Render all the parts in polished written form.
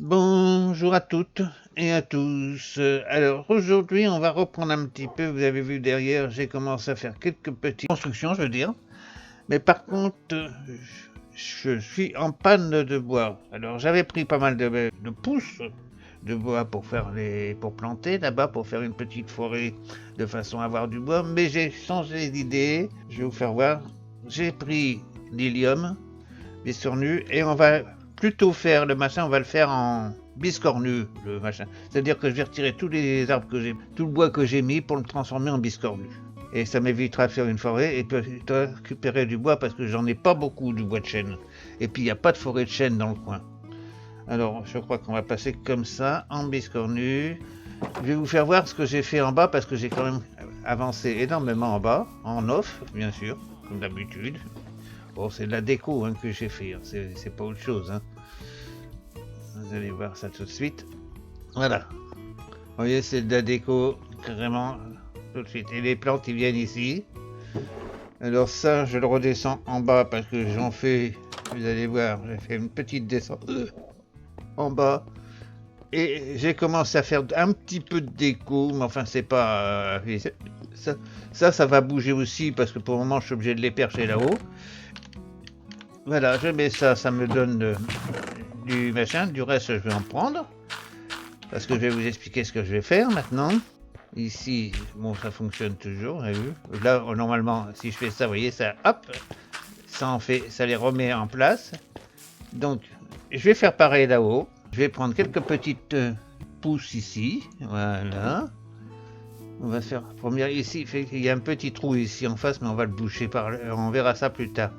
Bonjour à toutes et à tous. Alors aujourd'hui, on va reprendre un petit peu. Vous avez vu derrière, j'ai commencé à faire quelques petites constructions, je veux dire. Mais par contre, je suis en panne de bois. Alors j'avais pris pas mal de pousses de bois pour pour planter là-bas, pour faire une petite forêt de façon à avoir du bois. Mais j'ai changé d'idée. Je vais vous faire voir. J'ai pris l'hélium, biscornu, et on va plutôt faire le machin, on va le faire en biscornu, le machin. C'est-à-dire que je vais retirer tous les arbres que j'ai, tout le bois que j'ai mis pour le transformer en biscornu. Et ça m'évitera de faire une forêt et puis de récupérer du bois parce que j'en ai pas beaucoup du bois de chêne. Et puis il n'y a pas de forêt de chêne dans le coin. Alors je crois qu'on va passer comme ça, en biscornu. Je vais vous faire voir ce que j'ai fait en bas parce que j'ai quand même avancé énormément en bas, en off bien sûr, comme d'habitude. Bon, c'est de la déco que j'ai fait, hein. C'est pas autre chose. Hein. Vous allez voir ça tout de suite. Voilà. Vous voyez, c'est de la déco, carrément, tout de suite. Et les plantes, ils viennent ici. Alors ça, je le redescends en bas parce que j'en fais, vous allez voir, j'ai fait une petite descente en bas. Et j'ai commencé à faire un petit peu de déco, mais enfin, c'est pas... ça va bouger aussi parce que pour le moment, je suis obligé de les percher là-haut. Voilà, je mets ça, ça me donne du machin. Du reste, je vais en prendre. Parce que je vais vous expliquer ce que je vais faire maintenant. Ici, bon, ça fonctionne toujours, vous avez vu. Là, normalement, si je fais ça, vous voyez, ça, hop, ça les remet en place. Donc, je vais faire pareil là-haut. Je vais prendre quelques petites pousses ici, voilà. On va faire première ici, il y a un petit trou ici en face, mais on va le boucher par là, on verra ça plus tard.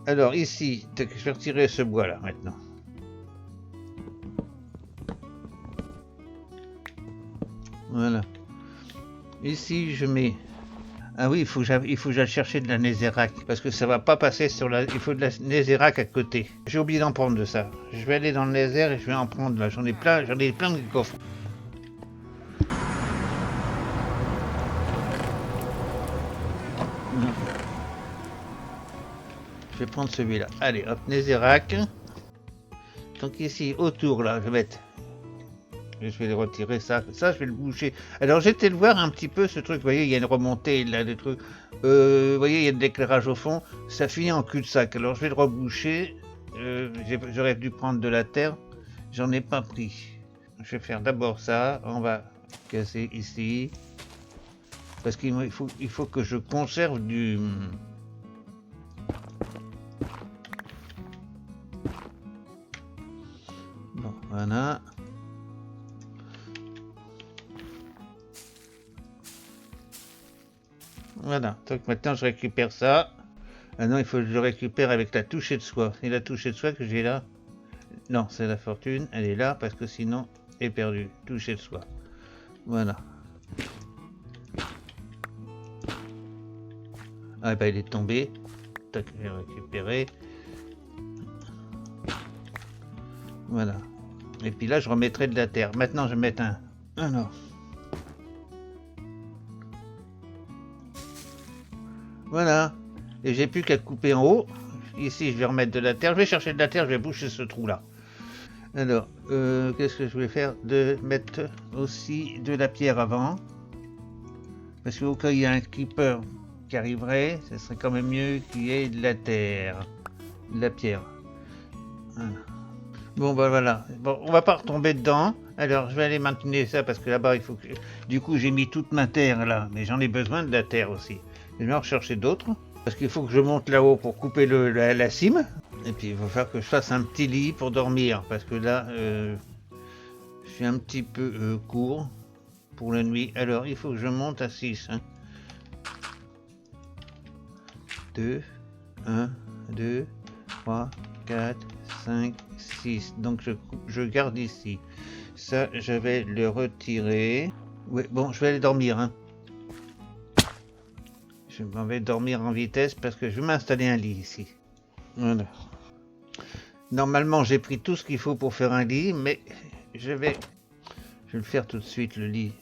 Alors ici, je vais retirer ce bois là maintenant. Voilà. Ici, je mets... Ah oui, il faut que j'aille chercher de la Nézérac, parce que ça va pas passer sur la... Il faut de la Nézérac à côté. J'ai oublié d'en prendre de ça. Je vais aller dans le Nézère et je vais en prendre là. J'en ai plein de coffres. Je vais prendre celui-là. Allez, hop, Nézérac. Donc ici, autour là, je vais mettre... Je vais le retirer, ça, je vais le boucher. Alors j'étais le voir un petit peu ce truc, vous voyez, il y a une remontée, là, des trucs. Vous voyez, il y a de l'éclairage au fond, ça finit en cul-de-sac. Alors je vais le reboucher. J'aurais dû prendre de la terre, j'en ai pas pris. Je vais faire d'abord ça, on va casser ici. Parce il faut que je conserve du... Bon, voilà. Voilà, donc maintenant je récupère ça. Maintenant il faut que je le récupère avec la touchée de soie. C'est la touchée de soie que j'ai là. Non, c'est la fortune, elle est là parce que sinon, elle est perdue. Touchée de soie. Voilà. Ah bah il est tombé. Tac, je vais récupérer. Voilà. Et puis là, je remettrai de la terre. Maintenant, je vais mettre un... Alors. Voilà. Et j'ai plus qu'à couper en haut. Ici, je vais remettre de la terre. Je vais chercher de la terre, je vais boucher ce trou-là. Alors, qu'est-ce que je vais faire? De mettre aussi de la pierre avant. Parce qu'au cas où il y a un creeper qui arriverait, ce serait quand même mieux qu'il y ait de la terre. De la pierre. Voilà. Bon, bah voilà. Bon, on va pas retomber dedans. Alors, je vais aller maintenir ça parce que là-bas, il faut que... Du coup, j'ai mis toute ma terre là. Mais j'en ai besoin de la terre aussi. Je vais en rechercher d'autres. Parce qu'il faut que je monte là-haut pour couper la cime. Et puis, il va falloir que je fasse un petit lit pour dormir. Parce que là, je suis un petit peu court pour la nuit. Alors, il faut que je monte à 6. 2, 1, 2, 3, 4, 5, 6. Donc je garde ici. Ça, je vais le retirer. Oui, bon, je vais aller dormir. Hein. Je m'en vais dormir en vitesse parce que je vais m'installer un lit ici. Voilà. Normalement, j'ai pris tout ce qu'il faut pour faire un lit, mais je vais le faire tout de suite, le lit.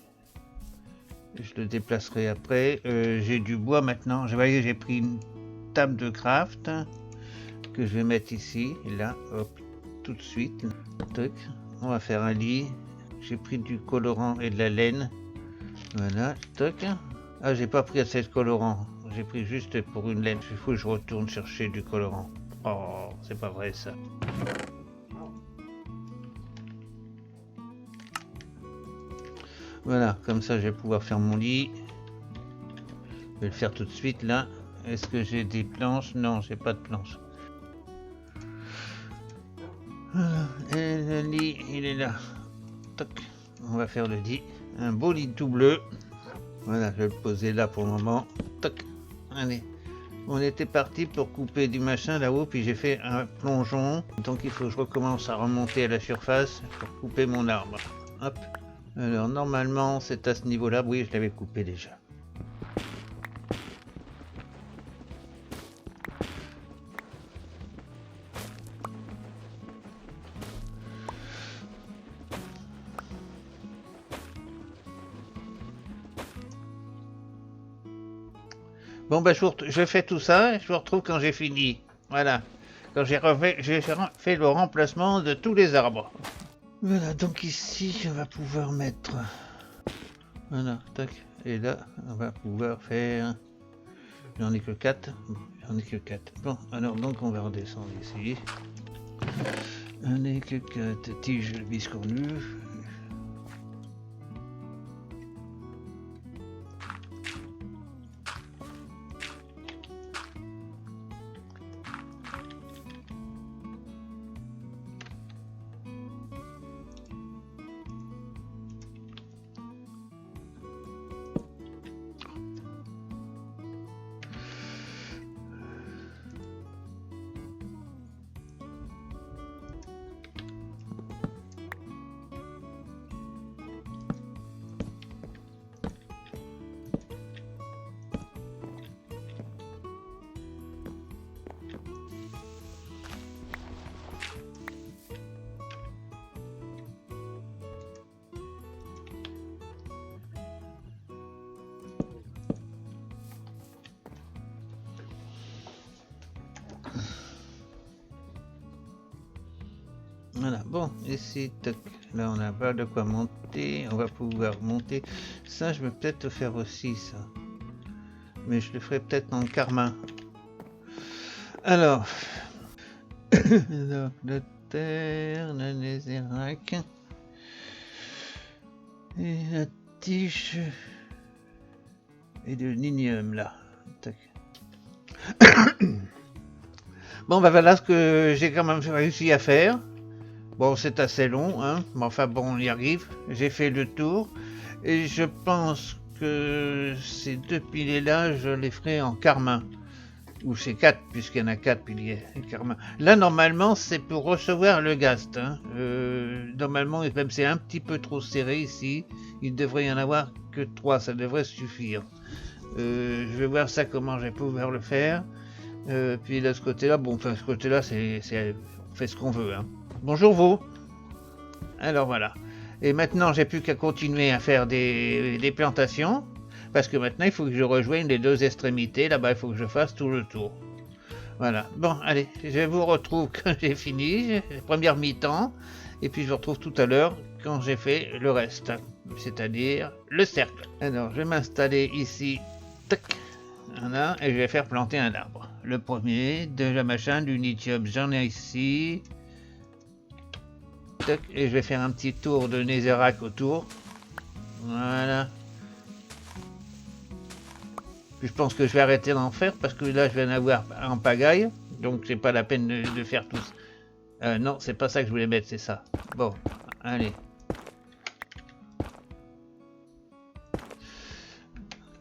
Je le déplacerai après. J'ai du bois maintenant. Vous voyez, j'ai pris une table de craft que je vais mettre ici, et là, hop, tout de suite. Truc. on va faire un lit. J'ai pris du colorant et de la laine. Voilà, toc. Ah, j'ai pas pris assez de colorant. J'ai pris juste pour une laine. Il faut que je retourne chercher du colorant. Oh, c'est pas vrai ça. Voilà, comme ça je vais pouvoir faire mon lit. Je vais le faire tout de suite là. Est-ce que j'ai des planches? Non, j'ai pas de planches. Voilà, et le lit, il est là. Toc. On va faire le lit. Un beau lit tout bleu. Voilà, je vais le poser là pour le moment. Toc. Allez. On était parti pour couper du machin là-haut, puis j'ai fait un plongeon. Donc il faut que je recommence à remonter à la surface pour couper mon arbre. Hop. Alors normalement c'est à ce niveau-là. Oui, je l'avais coupé déjà. Bon bah je fais tout ça et je vous retrouve quand j'ai fini. Voilà. Quand j'ai fait le remplacement de tous les arbres. Voilà, donc ici on va pouvoir mettre... Voilà, tac. Et là on va pouvoir faire... J'en ai que 4. J'en ai que 4. Bon, alors donc on va redescendre ici. J'en ai que 4 tiges biscornues. Voilà, bon, ici, tac, là on n'a pas de quoi monter, on va pouvoir monter. Ça, je vais peut-être le faire aussi, ça. Mais je le ferai peut-être en carmin. Alors, de terre, la nézérac, et la tige, et de linium, là. Tac. Bon, bah voilà ce que j'ai quand même réussi à faire. Bon, c'est assez long, hein, mais enfin bon, on y arrive. J'ai fait le tour et je pense que ces 2 piliers-là, je les ferai en carmin. Ou ces 4, puisqu'il y en a 4 piliers carmin. Là, normalement, c'est pour recevoir le gast. Hein. Normalement, même c'est un petit peu trop serré ici. Il devrait y en avoir que 3, ça devrait suffire. Je vais voir ça, comment je vais pouvoir le faire. Puis de ce côté-là, bon, enfin, ce côté-là, on fait ce qu'on veut. Hein. Bonjour vous. Alors voilà. Et maintenant, j'ai plus qu'à continuer à faire des plantations. Parce que maintenant, il faut que je rejoigne les 2 extrémités. Là-bas, il faut que je fasse tout le tour. Voilà. Bon, allez, je vous retrouve quand j'ai fini. Première mi-temps. Et puis, je vous retrouve tout à l'heure quand j'ai fait le reste. C'est-à-dire le cercle. Alors, je vais m'installer ici. Tac. Voilà. Et je vais faire planter un arbre. Le premier, de la machin, du lithium. J'en ai ici. Et je vais faire un petit tour de netherrack autour. Voilà. Puis je pense que je vais arrêter d'en faire parce que là je vais en avoir en pagaille. Donc c'est pas la peine de faire tous. Non, c'est pas ça que je voulais mettre, c'est ça. Bon, allez.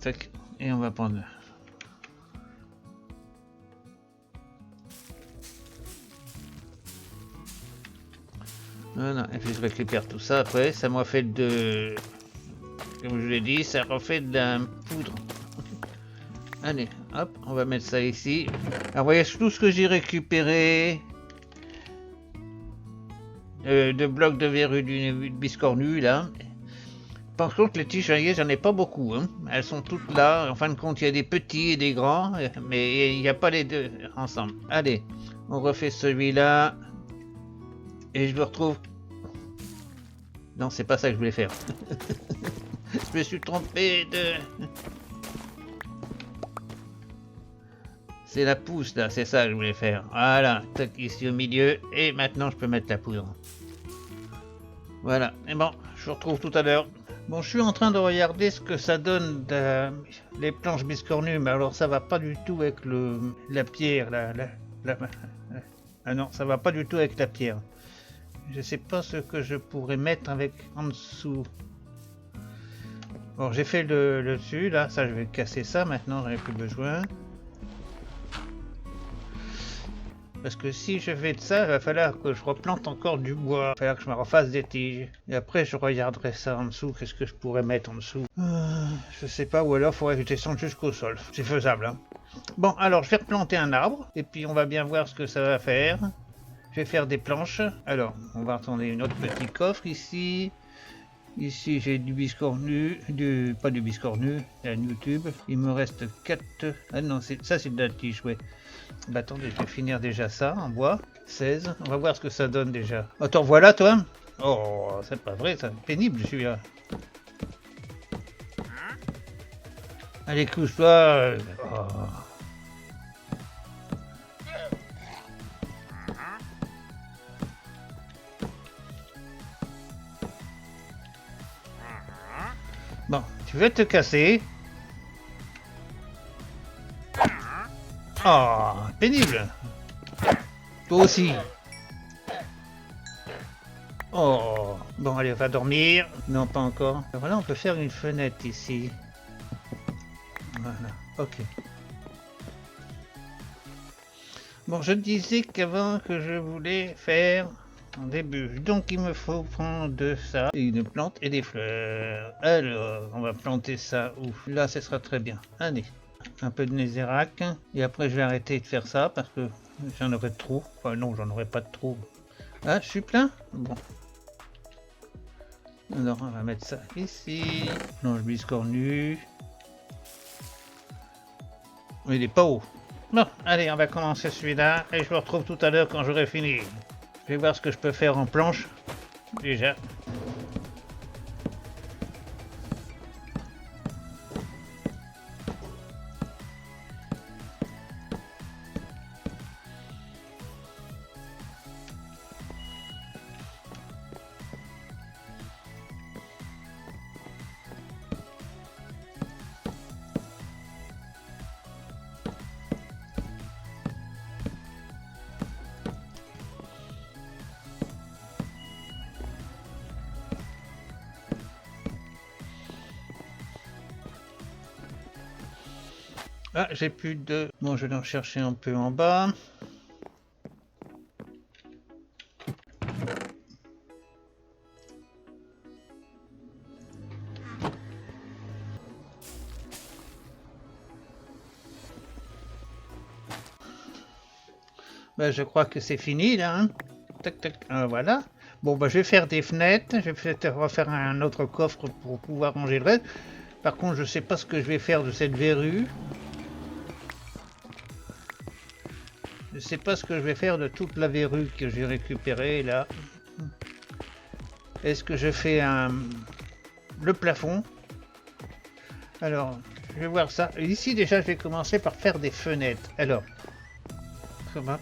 Tac. Et on va prendre... Voilà, et puis je récupère tout ça après, ça m'a fait de... Comme je l'ai dit, ça refait de la poudre. Allez, hop, on va mettre ça ici. Alors voyez tout ce que j'ai récupéré de blocs de verrues du biscornu là. Par contre, les tiges, j'en ai pas beaucoup. Hein. Elles sont toutes là. En fin de compte, il y a des petits et des grands, mais il n'y a pas les 2 ensemble. Allez, on refait celui-là. Et je me retrouve Non, c'est pas ça que je voulais faire. Je me suis trompé de... C'est la pousse là, c'est ça que je voulais faire. Voilà, tac, ici au milieu, et maintenant je peux mettre la poudre. Voilà, et bon, je vous retrouve tout à l'heure. Bon, je suis en train de regarder ce que ça donne les planches biscornues, mais alors ça va pas du tout avec la pierre, ah non, ça va pas du tout avec la pierre. Je sais pas ce que je pourrais mettre avec en dessous. Bon, j'ai fait le dessus, là, ça je vais casser ça maintenant, j'en ai plus besoin. Parce que si je fais de ça, il va falloir que je replante encore du bois. Il va falloir que je me refasse des tiges. Et après, je regarderai ça en dessous. Qu'est-ce que je pourrais mettre en dessous je sais pas, ou alors il faudrait que je descende jusqu'au sol. C'est faisable, hein. Bon, alors je vais replanter un arbre. Et puis on va bien voir ce que ça va faire. Je vais faire des planches. Alors, on va attendre une autre petit coffre ici. Ici, j'ai du biscornu, pas du biscornu, un YouTube. Il me reste 4... Ah non, ça c'est de la tige, ouais. Bah attendez, je vais finir déjà ça en bois. 16, on va voir ce que ça donne déjà. Attends, voilà toi. Oh, c'est pas vrai, ça. Pénible celui-là. Allez, couche-toi. Oh. Bon, tu veux te casser. Oh, pénible. Toi aussi. Oh, bon, allez, on va dormir. Non, pas encore. Voilà, on peut faire une fenêtre ici. Voilà, ok. Bon, je disais qu'avant que je voulais faire des bûches. Donc, il me faut prendre de ça, une plante et des fleurs. Alors, on va planter ça où? Là, ce sera très bien. Allez. Un peu de nézérac et après je vais arrêter de faire ça parce que j'en aurai trop. Enfin non, j'en aurai pas de trop. Ah, je suis plein. Bon. Alors on va mettre ça ici. Planche biscornue. Mais il est pas haut. Bon, allez, on va commencer celui-là et je vous retrouve tout à l'heure quand j'aurai fini. Je vais voir ce que je peux faire en planche déjà. Ah, j'ai plus de... Bon, je vais en chercher un peu en bas. Ben, je crois que c'est fini là. Hein. Tac, tac, voilà. Bon, bah, je vais faire des fenêtres. Je vais peut-être refaire un autre coffre pour pouvoir ranger le reste. Par contre, je sais pas ce que je vais faire de cette verrue. Je sais pas ce que je vais faire de toute la verrue que j'ai récupérée là. Est-ce que je fais le plafond? Alors, je vais voir ça. Ici déjà, je vais commencer par faire des fenêtres. Alors,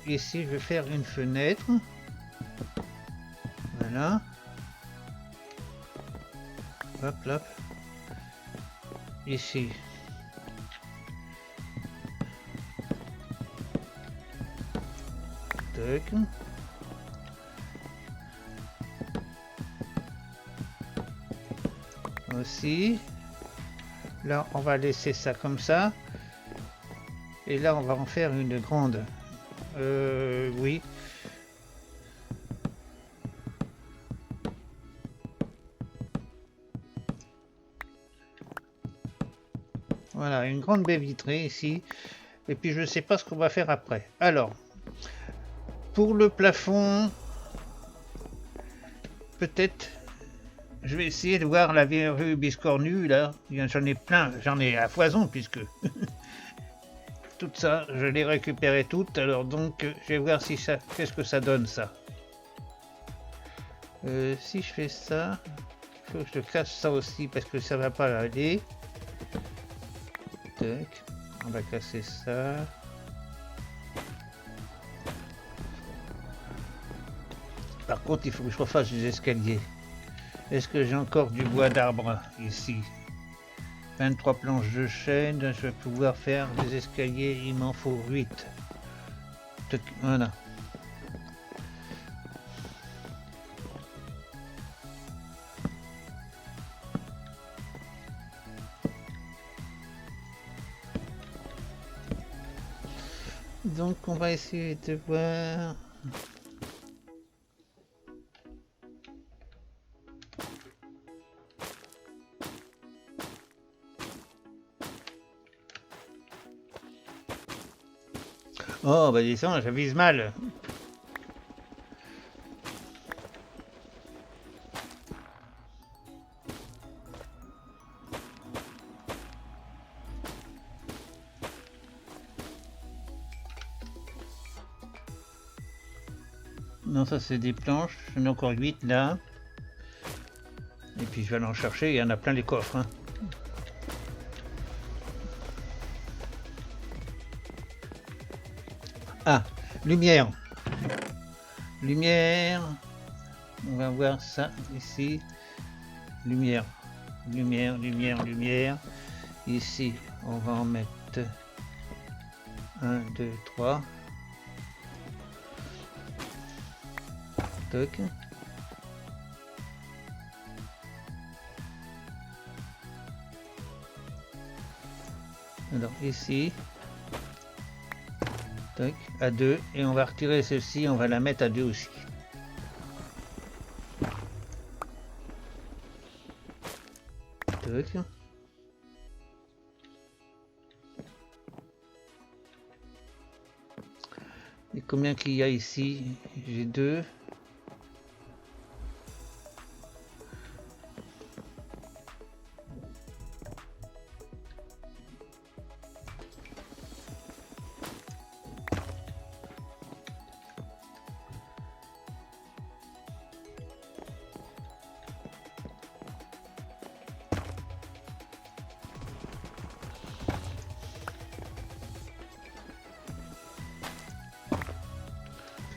ici, je vais faire une fenêtre. Voilà. Hop, hop. Ici. Tac. Aussi. Là, on va laisser ça comme ça. Et là, on va en faire une grande. Oui. Voilà, une grande baie vitrée ici. Et puis je ne sais pas ce qu'on va faire après. Alors, pour le plafond, peut-être, je vais essayer de voir la verrue biscornue là. J'en ai plein, j'en ai à foison puisque tout ça, je l'ai récupéré toutes. Alors donc, je vais voir si ça, qu'est-ce que ça donne ça. Si je fais ça, il faut que je casse ça aussi parce que ça va pas aller. Tac, on va casser ça. Par contre, il faut que je refasse des escaliers. Est-ce que j'ai encore du bois d'arbre ici? 23 planches de chêne, je vais pouvoir faire des escaliers, il m'en faut 8. Voilà. Donc on va essayer de voir. Oh bah dis donc, j'avise mal. Non, ça c'est des planches, j'en ai encore 8 là. Et puis je vais aller en chercher, il y en a plein les coffres. Hein. Ah, lumière. Lumière. On va voir ça ici. Lumière. Lumière, lumière, lumière. Ici, on va en mettre 1, 2, 3. Toc. Alors ici, toc, à 2, et on va retirer celle-ci, on va la mettre à 2 aussi. Toc. Et combien qu'il y a ici? J'ai 2.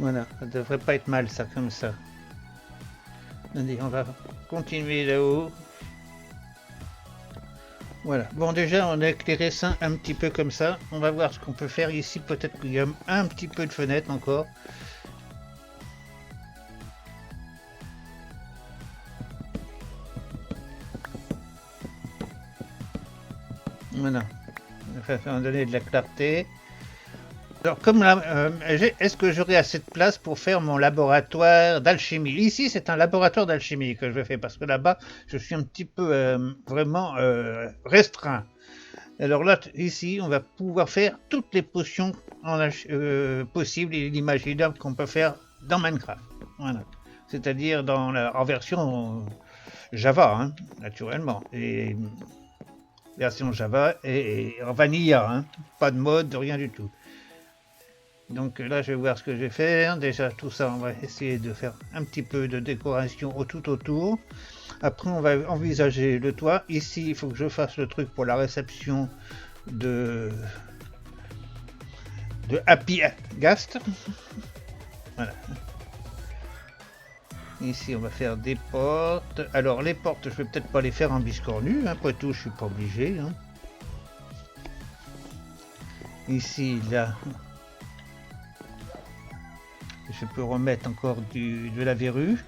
Voilà, ça devrait pas être mal ça comme ça. Allez, on va continuer là-haut. Voilà, bon déjà on a éclairé ça un petit peu comme ça. On va voir ce qu'on peut faire ici, peut-être qu'il y a un petit peu de fenêtre encore. Voilà, ça va donner de la clarté. Alors, comme là, est-ce que j'aurai assez de place pour faire mon laboratoire d'alchimie? Ici, c'est un laboratoire d'alchimie que je fais parce que là-bas, je suis un petit peu vraiment restreint. Alors là, ici, on va pouvoir faire toutes les potions possibles et imaginables qu'on peut faire dans Minecraft. Voilà. C'est-à-dire en version Java, hein, naturellement. Et version Java et en vanilla, hein, pas de mode, rien du tout. Donc là, je vais voir ce que je vais faire. Déjà, tout ça, on va essayer de faire un petit peu de décoration tout autour. Après, on va envisager le toit. Ici, il faut que je fasse le truc pour la réception de Happy Gast. Voilà. Ici, on va faire des portes. Alors, les portes, je vais peut-être pas les faire en biscornu. Hein. Après tout, je suis pas obligé. Hein. Ici, là... Je peux remettre encore de la verrue.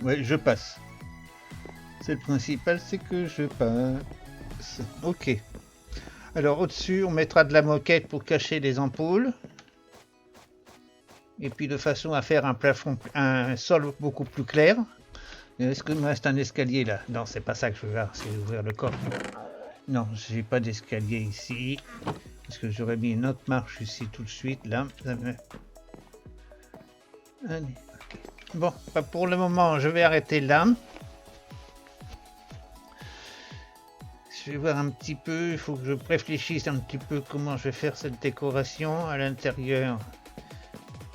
Ouais, je passe. C'est le principal, c'est que je passe. Ok. Alors au-dessus, on mettra de la moquette pour cacher les ampoules. Et puis de façon à faire un plafond, un sol beaucoup plus clair. Est-ce qu'il me reste un escalier là? Non, c'est pas ça que je veux voir, c'est ouvrir le coffre. Non, j'ai pas d'escalier ici. Parce que j'aurais mis une autre marche ici tout de suite là. Allez, okay. Bon, pour le moment, je vais arrêter là. je vais voir un petit peu, il faut que je réfléchisse un petit peu comment je vais faire cette décoration à l'intérieur.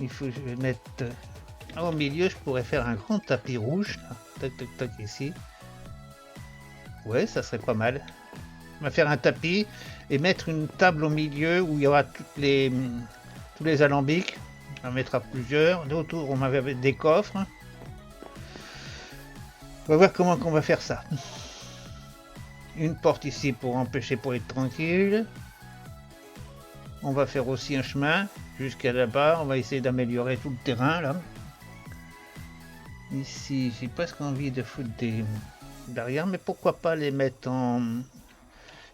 Il faut que je vais mettre au milieu, je pourrais faire un grand tapis rouge. Tac tac tac ici. Ouais, ça serait pas mal. On va faire un tapis et mettre une table au milieu où il y aura tous les alambics. On en mettra plusieurs. Autour, on va mettre des coffres. On va voir comment on va faire ça. Une porte ici pour empêcher pour être tranquille. On va faire aussi un chemin jusqu'à là-bas. On va essayer d'améliorer tout le terrain là. Ici, j'ai presque envie de foutre des barrières, mais pourquoi pas les mettre en...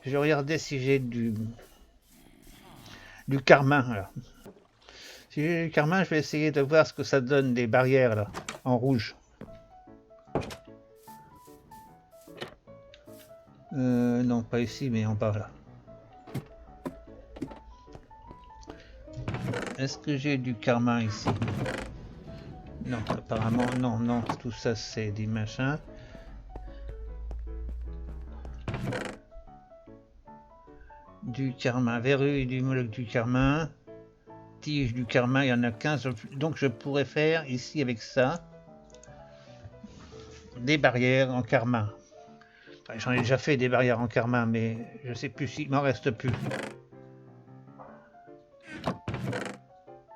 Je vais regarder si j'ai du carmin là. Si j'ai du carmin, je vais essayer de voir ce que ça donne des barrières là, en rouge. Non, pas ici, mais en bas là. Est-ce que j'ai du carmin ici? Non, apparemment, non, non, tout ça c'est des machins. Du carmin, verruille du moloch du carmin, tige du carmin, il y en a 15, donc je pourrais faire ici avec ça des barrières en carmin. Enfin, j'en ai déjà fait des barrières en carmin, mais je sais plus s'il m'en reste plus.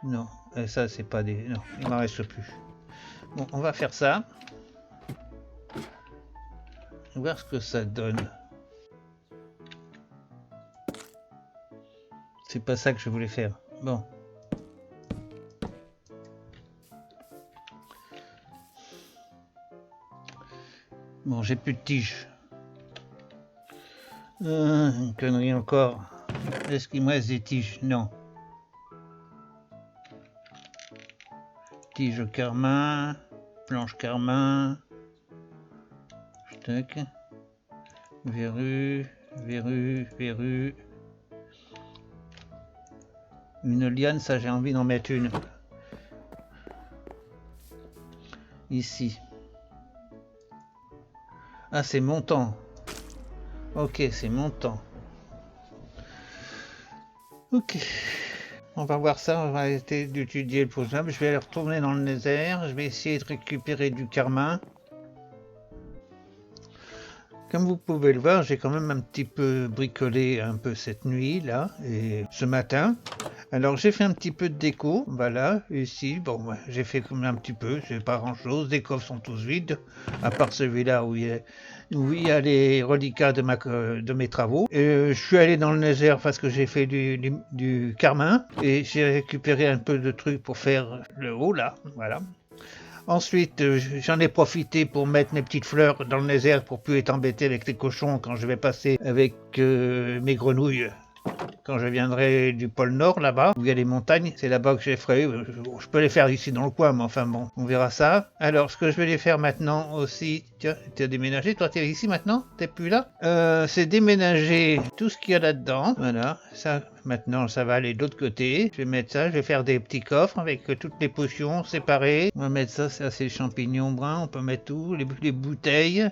Non, et ça c'est pas des... Non, il m'en reste plus. Bon, on va faire ça. On va voir ce que ça donne. C'est pas ça que je voulais faire. Bon. Bon, j'ai plus de tiges. Une connerie encore. Est-ce qu'il me reste des tiges? Non. Tige carmin, planche carmin, tac, verrue, verrue, verrue. Une liane, ça j'ai envie d'en mettre une. Ici. Ah, c'est montant. Ok, c'est montant. Ok. On va voir ça, on va arrêter d'étudier le puzzle. Je vais aller retourner dans le Nether, je vais essayer de récupérer du carmin. Comme vous pouvez le voir, j'ai quand même un petit peu bricolé un peu cette nuit là et ce matin. Alors j'ai fait un petit peu de déco, voilà, ici, bon, j'ai fait comme un petit peu, c'est pas grand chose, les coffres sont tous vides, à part celui-là où il y a les reliquats de mes travaux. Je suis allé dans le Nether parce que j'ai fait du carmin, et j'ai récupéré un peu de trucs pour faire le haut là, voilà. Ensuite, j'en ai profité pour mettre mes petites fleurs dans le Nether pour plus être embêté avec les cochons quand je vais passer avec mes grenouilles. Quand je viendrai du pôle Nord, là-bas, où il y a les montagnes, c'est là-bas que je les ferai. Je peux les faire ici dans le coin, mais enfin bon, on verra ça. Alors, ce que je vais les faire maintenant aussi... Tiens, tu as déménagé, toi t'es ici maintenant? T'es plus là? C'est déménager tout ce qu'il y a là-dedans. Voilà, ça, maintenant, ça va aller de l'autre côté. Je vais mettre ça, je vais faire des petits coffres avec toutes les potions séparées. On va mettre ça, c'est les champignons bruns, on peut mettre tout, les bouteilles.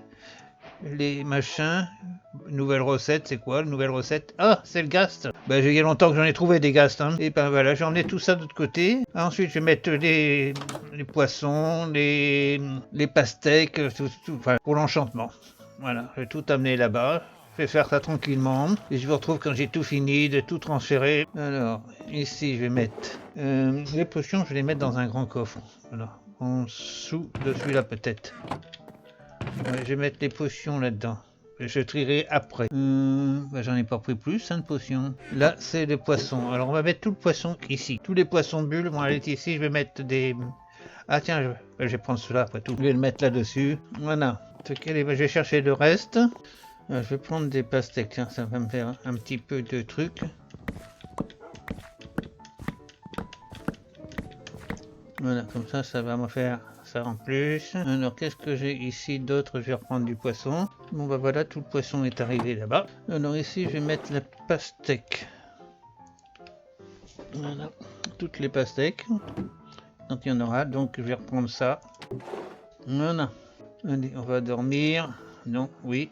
Les machins, nouvelle recette, c'est quoi? Nouvelle recette? Ah, c'est le ghast. Ben, il y a longtemps que j'en ai trouvé des ghasts. Hein. Et ben voilà, j'en ai tout ça de l'autre côté. Ensuite, je vais mettre les poissons, les pastèques, tout, enfin, pour l'enchantement. Voilà, je vais tout amener là-bas. Je vais faire ça tranquillement. Et je vous retrouve quand j'ai tout fini, de tout transférer. Alors, ici, je vais mettre les potions, je vais les mettre dans un grand coffre. Voilà, en dessous de celui-là peut-être. Ouais, je vais mettre les potions là-dedans. Je trierai après. Bah, j'en ai pas pris plus, hein, de potions. Là, c'est les poissons. Alors, on va mettre tout le poisson ici. Tous les poissons bulles vont aller ici. Je vais mettre des... Ah tiens, je vais prendre cela après tout. Je vais le mettre là-dessus. Voilà. Je vais chercher le reste. Je vais prendre des pastèques. Tiens, ça va me faire un petit peu de trucs. Voilà, comme ça va me faire... ça en plus. Alors qu'est-ce que j'ai ici d'autre? Je vais reprendre du poisson. Bon bah voilà, tout le poisson est arrivé là-bas. Alors ici je vais mettre la pastèque. Voilà, toutes les pastèques. Quand il y en aura, donc je vais reprendre ça. Voilà. Allez, on va dormir. Non, oui.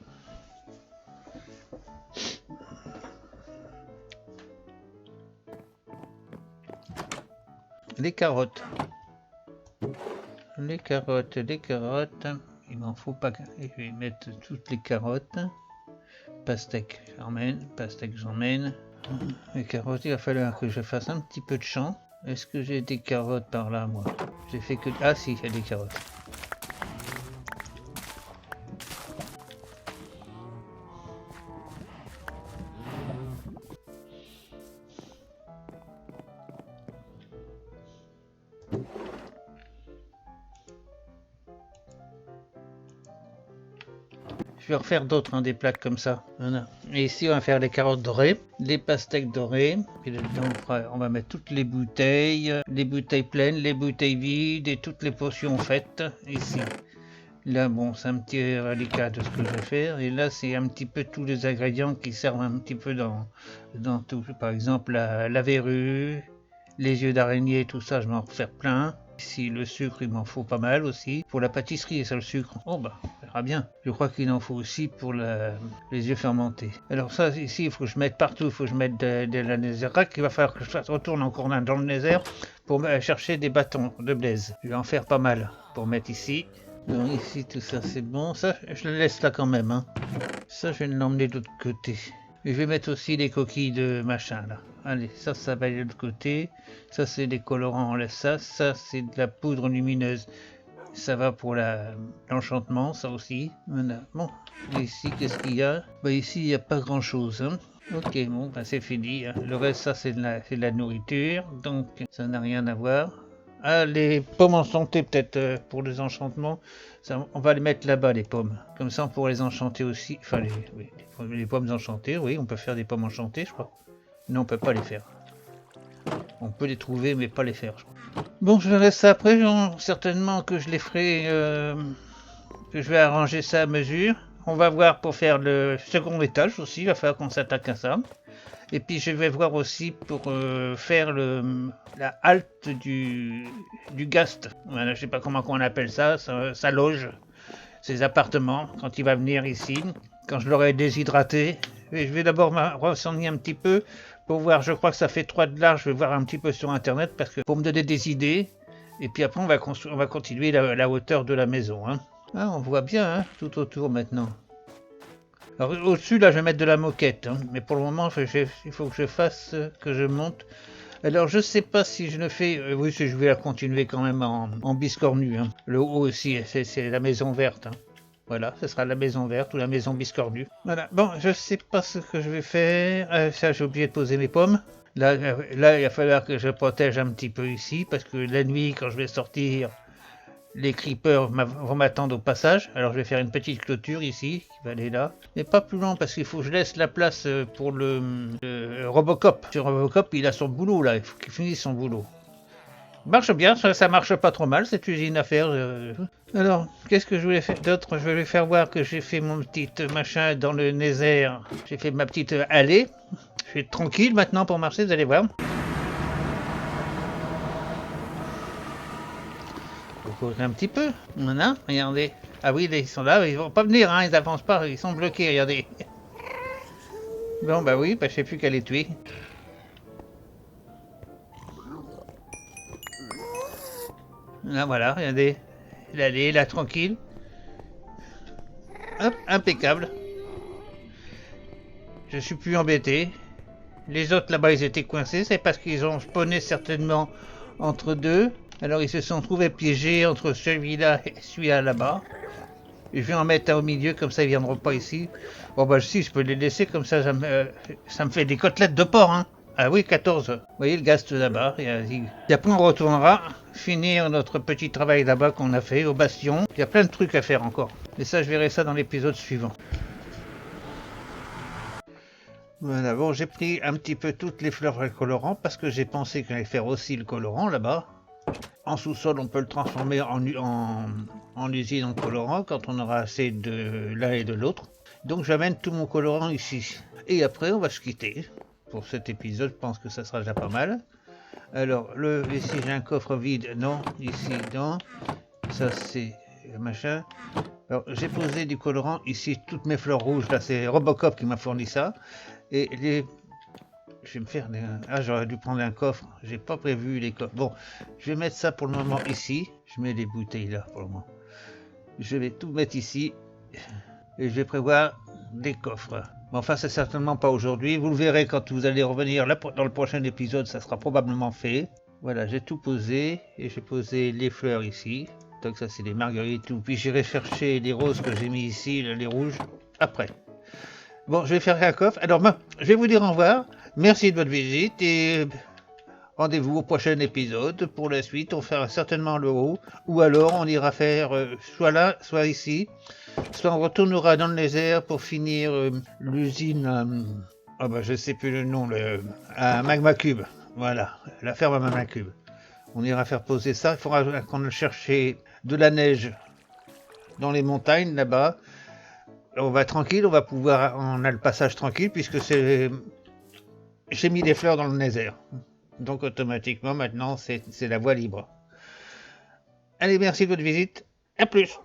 les carottes. Les carottes. Il m'en faut pas. Je vais mettre toutes les carottes. Pastèque, j'emmène. Les carottes, il va falloir que je fasse un petit peu de champ. Est-ce que j'ai des carottes par là, moi? J'ai fait que... Ah si, il y a des carottes. Je vais refaire d'autres, hein, des plaques comme ça. Voilà. Et ici, on va faire les carottes dorées, les pastèques dorées. Et dedans, on va mettre toutes les bouteilles pleines, les bouteilles vides et toutes les potions faites ici. Là, bon, c'est un petit reliquat de ce que je vais faire. Et là, c'est un petit peu tous les ingrédients qui servent un petit peu dans tout. Par exemple, la verrue, les yeux d'araignée, tout ça, je vais en refaire plein. Ici, le sucre, il m'en faut pas mal aussi. Pour la pâtisserie, ça, le sucre. Oh, bah, on verra bien. Je crois qu'il en faut aussi pour les yeux fermentés. Alors ça, ici, il faut que je mette partout. Il faut que je mette de la netherrack. Il va falloir que je retourne encore dans le nether pour chercher des bâtons de blaze. Je vais en faire pas mal pour mettre ici. Alors ici, tout ça, c'est bon. Ça, je le laisse là quand même, hein. Ça, je vais l'emmener de l'autre côté. Et je vais mettre aussi les coquilles de machin, là. Allez, ça va aller de l'autre côté. Ça, c'est des colorants, on laisse ça. Ça, c'est de la poudre lumineuse. Ça va pour l'enchantement, ça aussi. Voilà. Bon, et ici, qu'est-ce qu'il y a? Bah ici, il n'y a pas grand-chose, hein. Ok, bon, bah, c'est fini. Hein. Le reste, ça, c'est de la nourriture. Donc, ça n'a rien à voir. Ah, les pommes enchantées, peut-être, pour les enchantements. Ça, on va les mettre là-bas, les pommes. Comme ça, on pourra les enchanter aussi. Enfin, les pommes enchantées, oui, on peut faire des pommes enchantées, je crois. Non, on peut pas les faire. On peut les trouver, mais pas les faire, je crois. Bon, je verrai ça après. Certainement que je les ferai... que je vais arranger ça à mesure. On va voir pour faire le second étage aussi. Il va falloir qu'on s'attaque à ça. Et puis je vais voir aussi pour faire la halte du gast. Voilà, je sais pas comment on appelle ça, sa loge, ses appartements, quand il va venir ici, quand je l'aurai déshydraté. Et je vais d'abord me renseigner un petit peu pour voir, je crois que ça fait 3 de large, je vais voir un petit peu sur internet parce que pour me donner des idées. Et puis après on va continuer la hauteur de la maison. Hein. Ah, on voit bien hein, tout autour maintenant. Alors au-dessus là je vais mettre de la moquette, hein, mais pour le moment il faut que je fasse, que je monte. Alors je sais pas si je le fais, oui je vais la continuer quand même en biscornu. Hein. Le haut aussi c'est la maison verte. Hein. Voilà, ce sera la maison verte ou la maison biscornue. Voilà, bon je sais pas ce que je vais faire, ça j'ai oublié de poser mes pommes. Là il va falloir que je protège un petit peu ici parce que la nuit quand je vais sortir... Les creepers vont m'attendre au passage, alors je vais faire une petite clôture ici, qui va aller là. Mais pas plus loin, parce qu'il faut que je laisse la place pour le Robocop. Ce Robocop, il a son boulot là, il faut qu'il finisse son boulot. Marche bien, ça marche pas trop mal cette usine à faire. Alors, qu'est-ce que je voulais faire d'autre? Je voulais faire voir que j'ai fait mon petit machin dans le nether. J'ai fait ma petite allée. Je suis tranquille maintenant pour marcher, vous allez voir. Courir un petit peu, voilà, regardez. Ah oui, ils sont là, ils vont pas venir, hein, ils avancent pas, ils sont bloqués, regardez. Bon, bah oui, bah, je sais plus qu'à les tuer. Là, voilà, regardez. L'allée, là, tranquille. Hop, impeccable. Je suis plus embêté. Les autres là-bas, ils étaient coincés, c'est parce qu'ils ont spawné certainement entre deux. Alors ils se sont trouvés piégés entre celui-là et celui-là là-bas. Je vais en mettre un au milieu, comme ça ils viendront pas ici. Bon bah si, je peux les laisser, comme ça ça me fait des côtelettes de porc. Hein. Ah oui, 14. Vous voyez le gast là-bas. Et après on retournera finir notre petit travail là-bas qu'on a fait au bastion. Il y a plein de trucs à faire encore. Et ça, je verrai ça dans l'épisode suivant. Voilà, bon, j'ai pris un petit peu toutes les fleurs colorants parce que j'ai pensé qu'on allait faire aussi le colorant là-bas. En sous-sol, on peut le transformer en usine en colorant quand on aura assez de l'un et de l'autre. Donc j'amène tout mon colorant ici. Et après, on va se quitter. Pour cet épisode, je pense que ça sera déjà pas mal. Alors, ici j'ai un coffre vide. Non, ici, non. Ça, c'est machin. Alors, j'ai posé du colorant ici, toutes mes fleurs rouges. Là, c'est Robocop qui m'a fourni ça. Et Je vais me faire des... Ah, j'aurais dû prendre un coffre. J'ai pas prévu les coffres. Bon, je vais mettre ça pour le moment ici. Je mets les bouteilles là pour le moment. Je vais tout mettre ici. Et je vais prévoir des coffres. Mais enfin, c'est certainement pas aujourd'hui. Vous le verrez quand vous allez revenir là, dans le prochain épisode. Ça sera probablement fait. Voilà, j'ai tout posé. Et j'ai posé les fleurs ici. Donc ça, c'est les marguerites. Tout. Puis j'irai chercher les roses que j'ai mis ici, les rouges, après. Bon, je vais faire un coffre. Alors, je vais vous dire au revoir. Merci de votre visite et rendez-vous au prochain épisode. Pour la suite, on fera certainement le haut. Ou alors, on ira faire soit là, soit ici. Soit on retournera dans le désert pour finir l'usine... oh bah, je sais plus le nom. À Magma Cube. Voilà, la ferme à Magma Cube. On ira faire poser ça. Il faudra qu'on aille chercher de la neige dans les montagnes là-bas. On va tranquille, on a le passage tranquille puisque j'ai mis des fleurs dans le nether. Donc automatiquement maintenant c'est la voie libre. Allez, merci de votre visite. À plus.